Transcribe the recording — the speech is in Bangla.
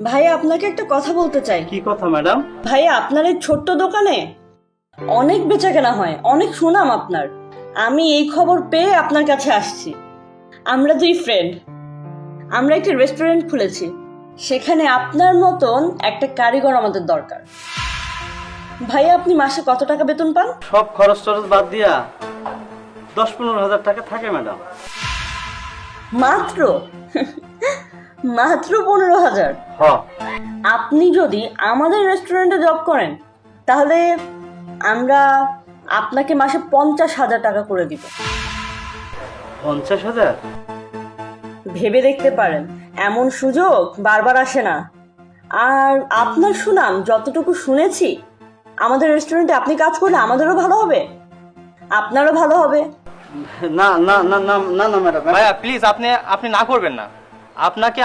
ভাইয়া আপনাকে একটা কথা বলতে চাই। কি কথা ম্যাডাম? ভাইয়া আপনার এই ছোট্ট দোকানে অনেক বেচাকেনা হয়, অনেক সুনাম আপনার। আমি এই খবর পেয়ে আপনার কাছে আসছি। আমরা দুই ফ্রেন্ড, আমরা একটি রেস্টুরেন্ট খুলেছি। সেখানে আপনার মতন একটা কারিগর আমাদের দরকার। ভাইয়া আপনি মাসে কত টাকা বেতন পান? সব খরচ টরচ বাদ দিয়া 10-15 হাজার টাকা থাকে ম্যাডাম। মাত্র মাত্র 15,000? হ। আপনি যদি আমাদের রেস্টুরেন্টে জব করেন তাহলে আমরা আপনাকে মাসে 50,000 টাকা করে দিব। 50,000? ভেবে দেখতে পারেন, এমন সুযোগ বারবার আসে না। আর আপনার সুনাম যতটুকু শুনেছি, আমাদের রেস্টুরেন্টে আপনি কাজ করলে আমাদেরও ভালো হবে, আপনারও ভালো হবে। না না না না না না ম্যাডাম। ভাইয়া প্লিজ আপনি আপনি না করবেন না। আপনাকে